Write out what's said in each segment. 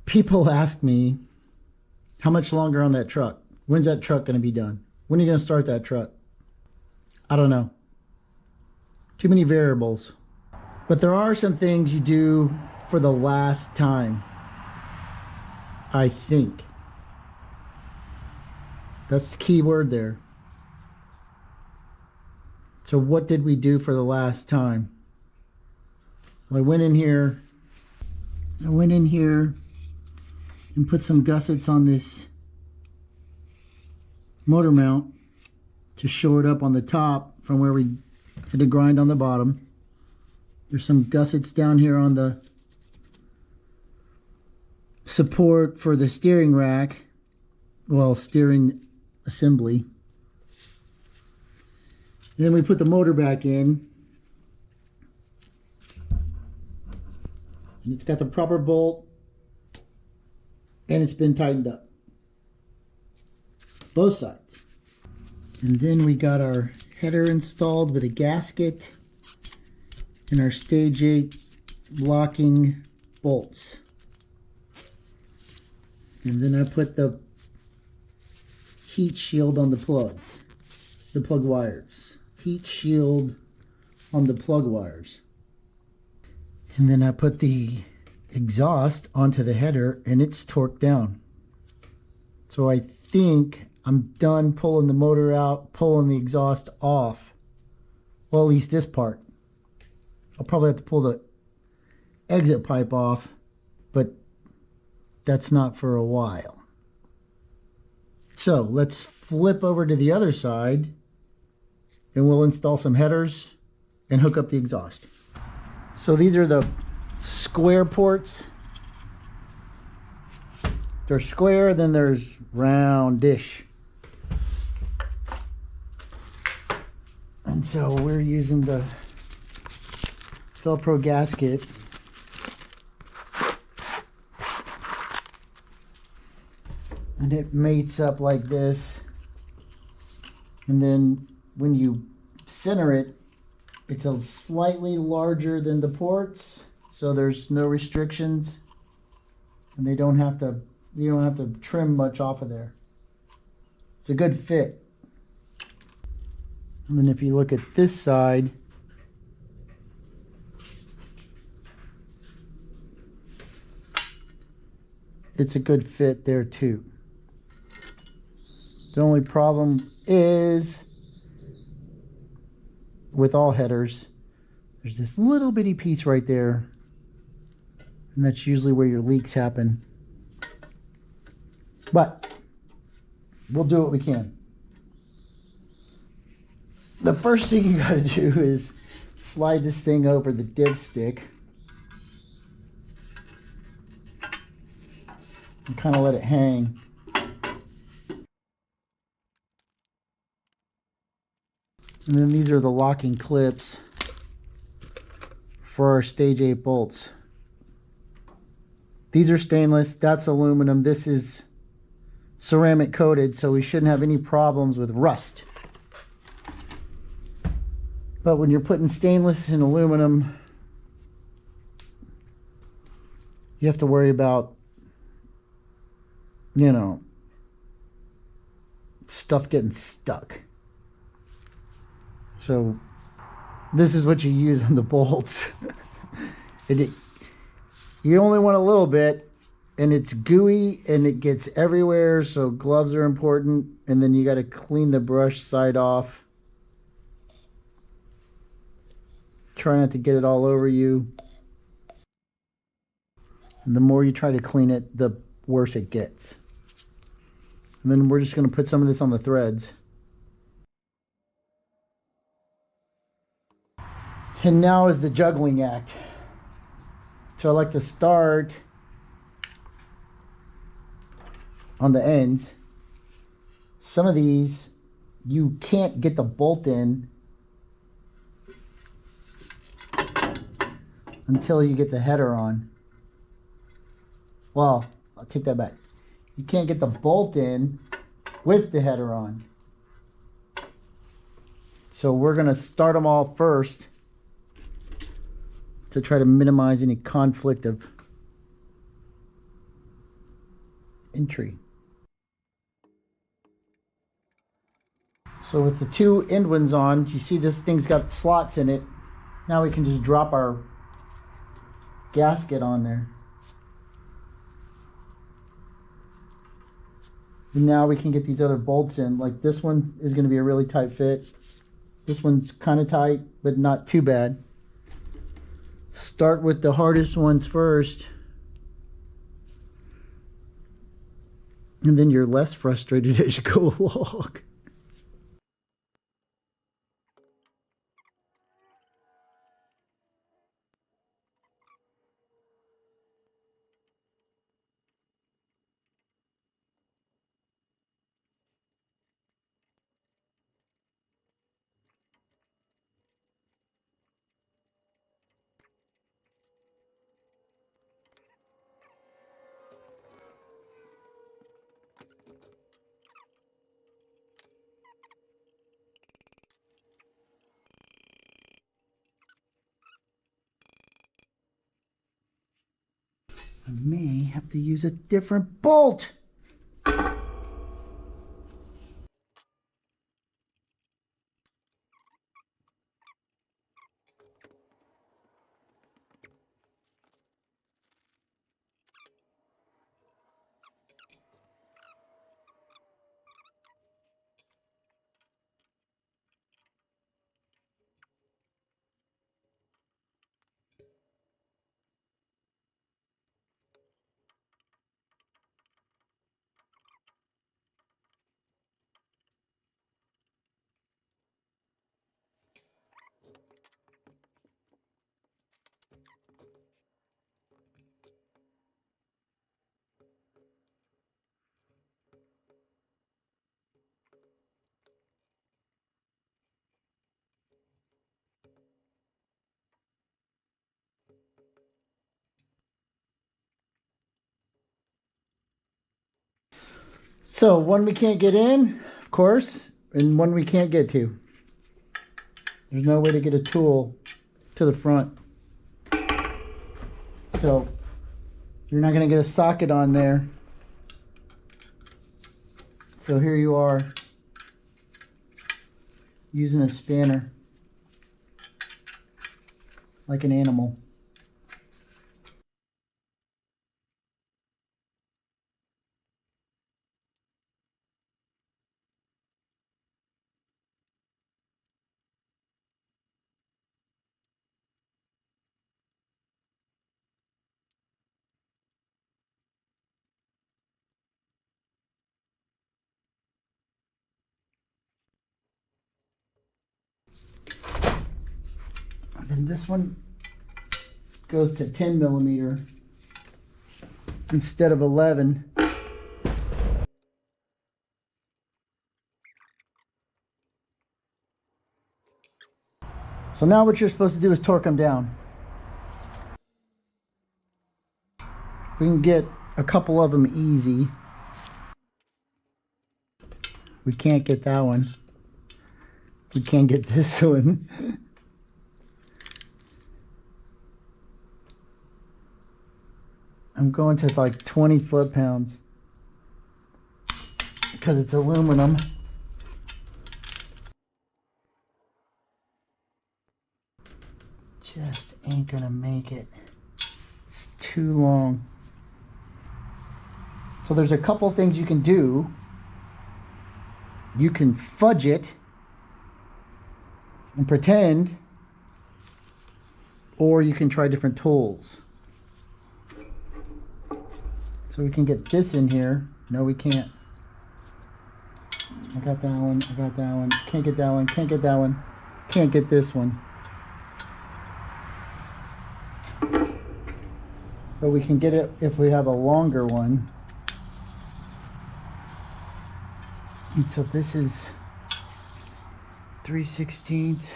People ask me, how much longer on that truck? When's that truck going to be done? When are you going to start that truck? I don't know. Too many variables. But there are some things you do for the last time, I think. That's the key word there. So what did we do for the last time? Well, I went in here and put some gussets on this motor mount to shore it up on the top from where we had to grind on the bottom. There's some gussets down here on the support for the steering rack, well, steering assembly. And then we put the motor back in, and it's got the proper bolt, and it's been tightened up, both sides. And then we got our header installed with a gasket and our stage 8 locking bolts. And then I put the heat shield on the plugs, the plug wires. Heat shield on the plug wires. And then I put the exhaust onto the header, and it's torqued down. So I think I'm done pulling the motor out, pulling the exhaust off. Well, at least this part. I'll probably have to pull the exit pipe off, but that's not for a while. So let's flip over to the other side, and we'll install some headers and hook up the exhaust. So these are the square ports. They're square, then there's roundish. And so we're using the Velcro gasket and it mates up like this, and then when you center it, it's a slightly larger than the ports, so there's no restrictions, and you don't have to trim much off of there. It's a good fit. And then if you look at this side, it's a good fit there too. The only problem is with all headers, there's this little bitty piece right there, and that's usually where your leaks happen. But we'll do what we can. The first thing you gotta do is slide this thing over the dipstick and kind of let it hang. And then these are the locking clips for our stage 8 bolts. These are stainless, that's aluminum, this is ceramic coated, so we shouldn't have any problems with rust. But when you're putting stainless and aluminum, you have to worry about, you know, stuff getting stuck. So this is what you use on the bolts. You only want a little bit, and it's gooey and it gets everywhere, so gloves are important. And then you got to clean the brush side off. Try not to get it all over you. And the more you try to clean it, the worse it gets. And then we're just going to put some of this on the threads. And now is the juggling act. So I like to start on the ends. Some of these you can't get the bolt in until you get the header on. Well, I'll take that back. You can't get the bolt in with the header on. So we're going to start them all first to try to minimize any conflict of entry. So with the two end ones on, you see this thing's got slots in it. Now we can just drop our gasket on there. And now we can get these other bolts in. Like this one is going to be a really tight fit. This one's kind of tight, but not too bad. Start with the hardest ones first. And then you're less frustrated as you go along. I may have to use a different bolt. So one we can't get in, of course, and one we can't get to. There's no way to get a tool to the front. So you're not going to get a socket on there. So here you are using a spanner like an animal. And this one goes to 10 millimeter instead of 11. So now what you're supposed to do is torque them down. We can get a couple of them easy. We can't get that one. We can't get this one. I'm going to like 20 foot-pounds because it's aluminum. Just ain't gonna make it. It's too long. So there's a couple things you can do. You can fudge it and pretend, or you can try different tools. So we can get this in here. No, we can't. I got that one. I got that one. Can't get that one. Can't get that one. Can't get this one. But we can get it if we have a longer one. And so this is 3/16.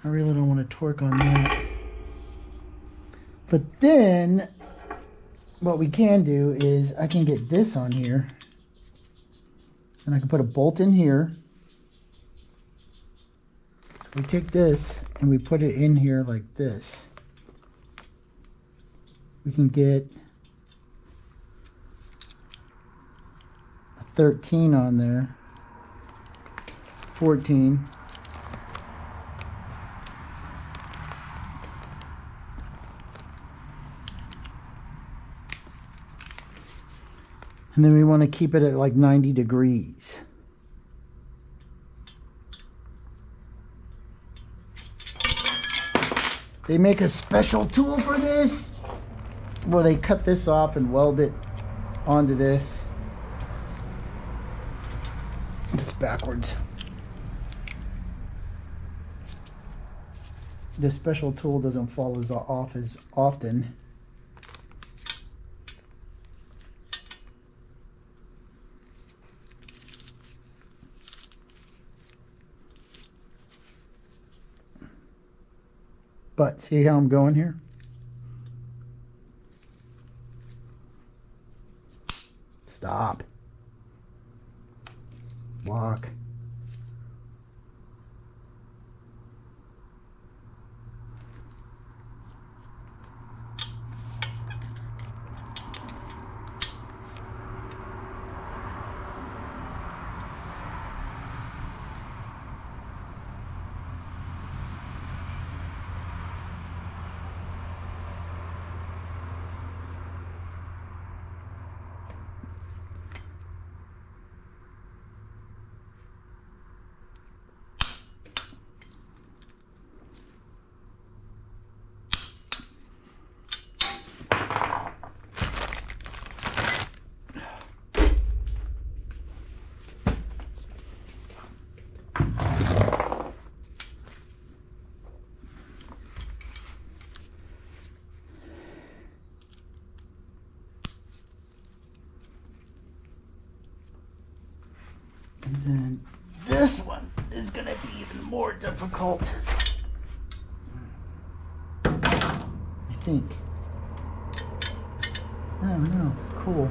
I really don't want to torque on that. But then what we can do is I can get this on here. And I can put a bolt in here. We take this and we put it in here like this. We can get 13 on there. 14. And then we want to keep it at like 90 degrees. They make a special tool for this, where they cut this off and weld it onto this. It's backwards. This special tool doesn't fall off as often. But see how I'm going here? Stop. Walk. And then this one is going to be even more difficult, I think. I don't know. Cool.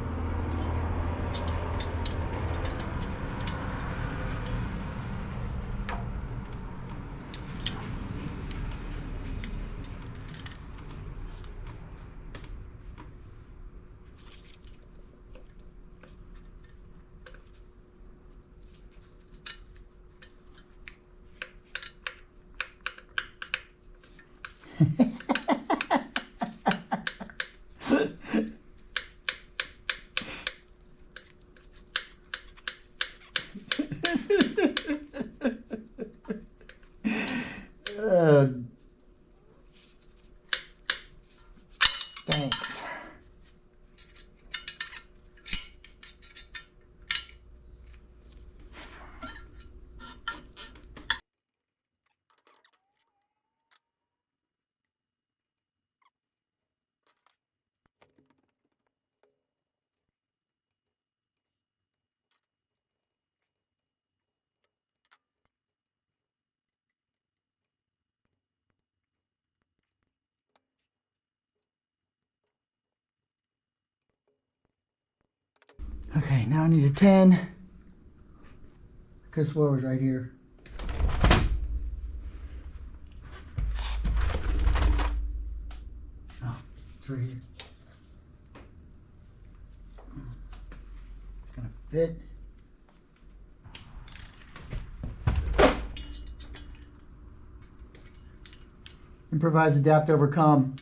Thanks. Okay, now I need a 10. Because what was right here? Oh, it's right here. It's gonna fit. Improvise, adapt, overcome.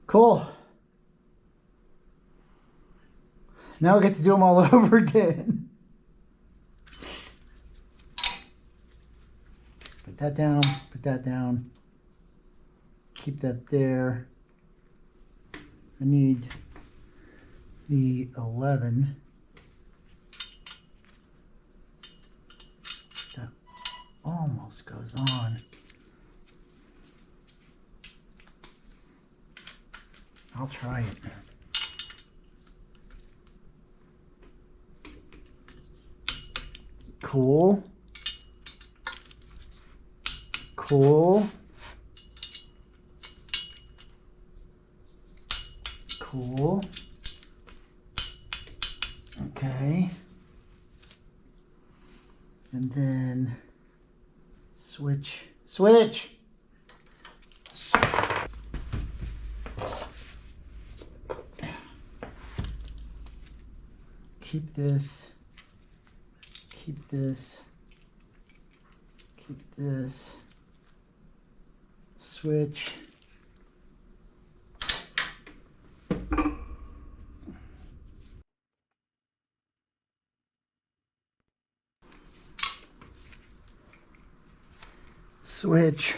Cool. Now we get to do them all over again. Put that down, put that down. Keep that there. I need the 11. That almost goes on. I'll try it. Cool. Cool. Cool. Okay. And then switch. Switch! keep this, keep this, keep this, switch. Switch,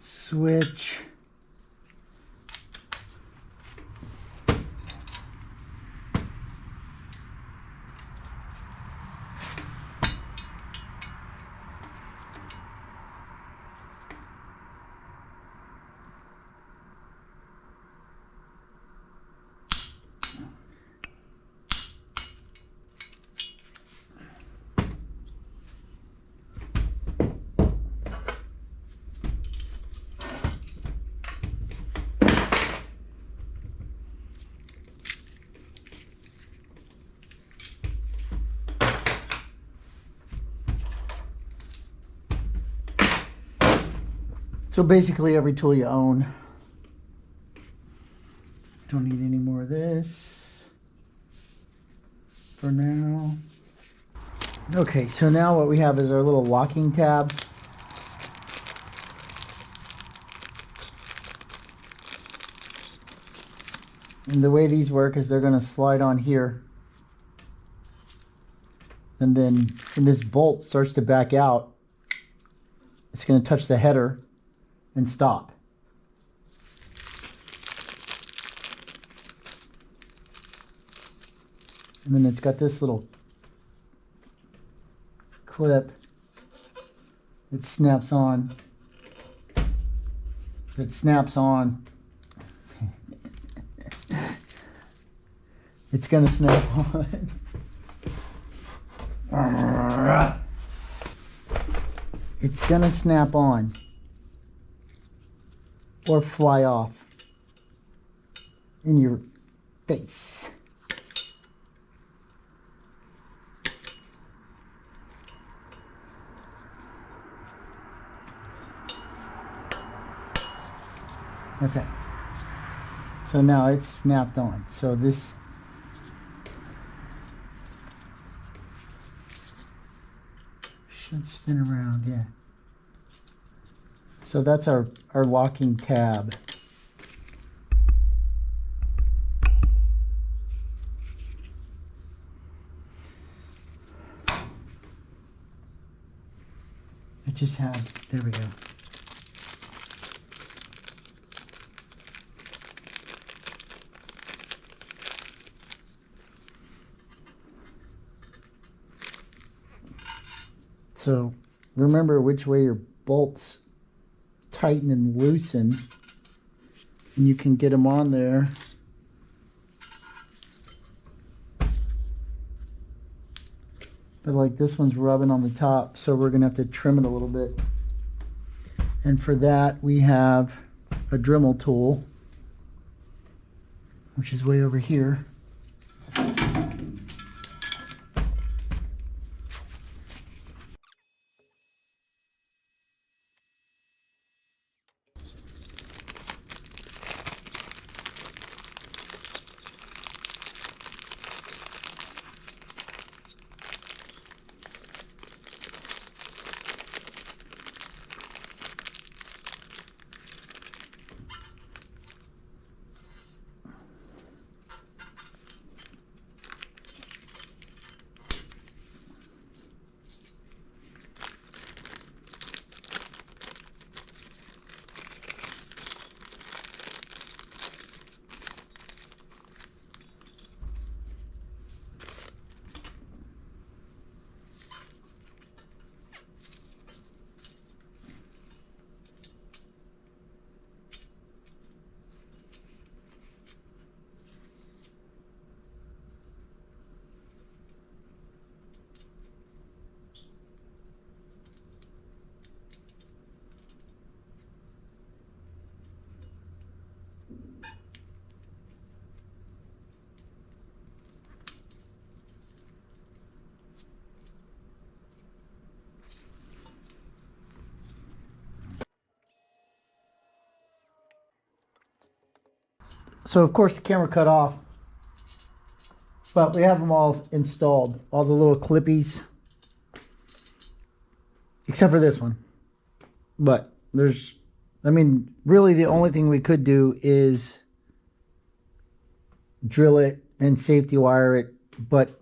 switch. So basically every tool you own. Don't need any more of this for now. Okay, so now what we have is our little locking tabs. And the way these work is they're going to slide on here. And then when this bolt starts to back out, it's going to touch the header and stop. And then it's got this little clip that snaps on. That snaps on. It's going to snap on. It's going to snap on or fly off in your face. Okay, so now it's snapped on. So this should spin around, yeah. So that's our locking tab. I just had, there we go. So remember which way your bolts tighten and loosen, and you can get them on there. But like this one's rubbing on the top, so we're gonna have to trim it a little bit. And for that we have a Dremel tool, which is way over here. So of course the camera cut off But we have them all installed, all the little clippies, except for this one. But there's, I mean, really the only thing we could do is drill it and safety wire it. But,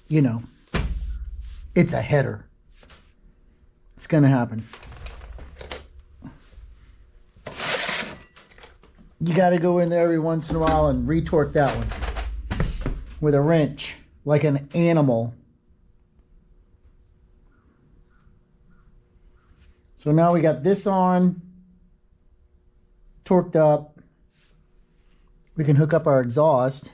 you know, it's a header. It's going to happen. You got to go in there every once in a while and retorque that one with a wrench, like an animal. So now we got this on, torqued up. We can hook up our exhaust.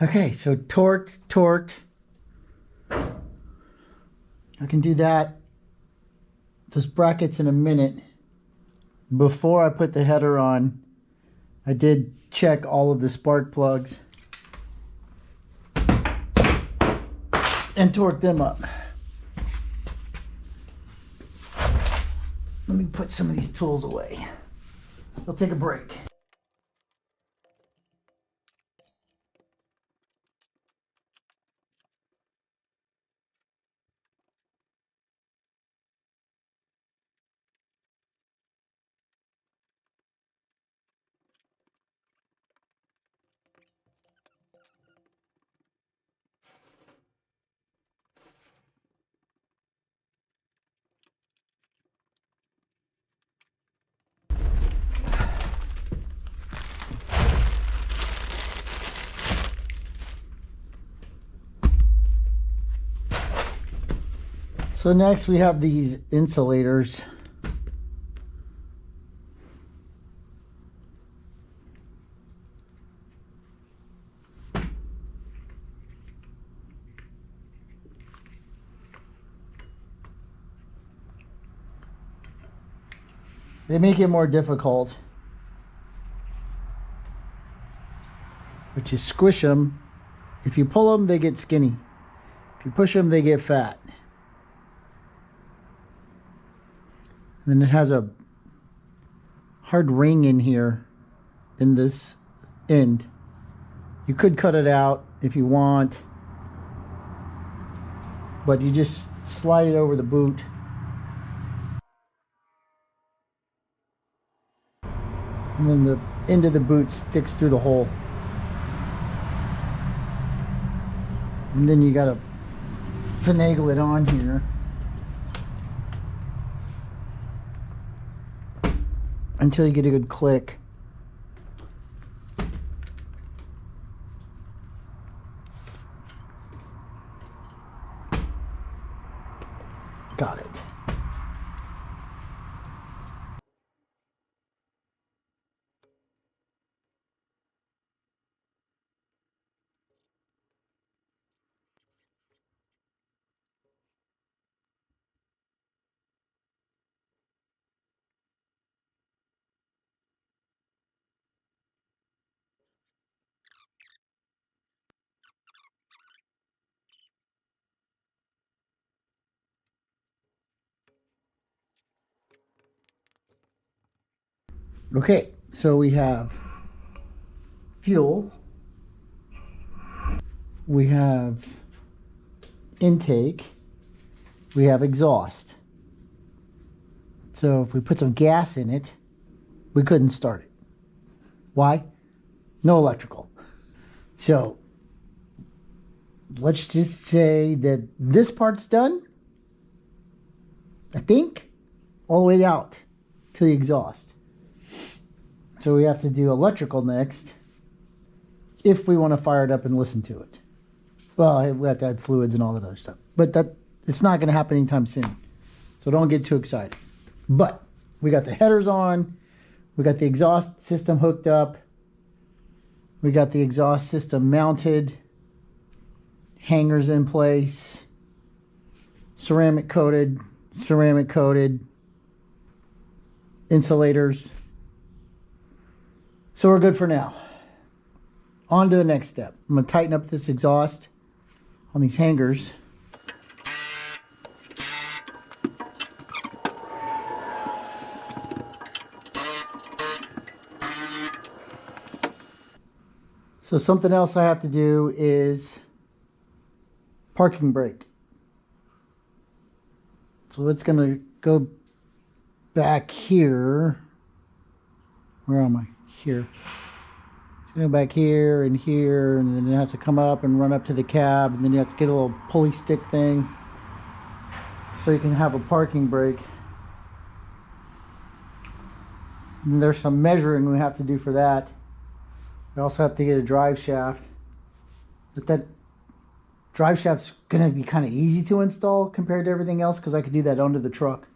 Okay, so torqued. I can do that, those brackets in a minute. Before I put the header on, I did check all of the spark plugs and torque them up. Let me put some of these tools away. We'll take a break. So next we have these insulators. They make it more difficult, but you squish them. If you pull them, they get skinny. If you push them, they get fat. And then it has a hard ring in here in this end. You could cut it out if you want, but you just slide it over the boot. And then the end of the boot sticks through the hole. And then you gotta finagle it on here until you get a good click. Got it. Okay, so we have fuel, we have intake, we have exhaust. So if we put some gas in it, we couldn't start it. Why? No electrical. So let's just say that this part's done, I think, all the way out to the exhaust. So we have to do electrical next if we want to fire it up and listen to it. Well, we have to add fluids and all that other stuff. But it's not going to happen anytime soon. So don't get too excited. But we got the headers on. We got the exhaust system hooked up. We got the exhaust system mounted. Hangers in place. Ceramic coated. Insulators. So we're good for now. On to the next step. I'm going to tighten up this exhaust on these hangers. So something else I have to do is parking brake. So it's going to go back here. Where am I? Here. It's going to go back here, and then it has to come up and run up to the cab, and then you have to get a little pulley stick thing so you can have a parking brake. And there's some measuring we have to do for that. We also have to get a drive shaft. But that drive shaft's going to be kind of easy to install compared to everything else because I could do that under the truck.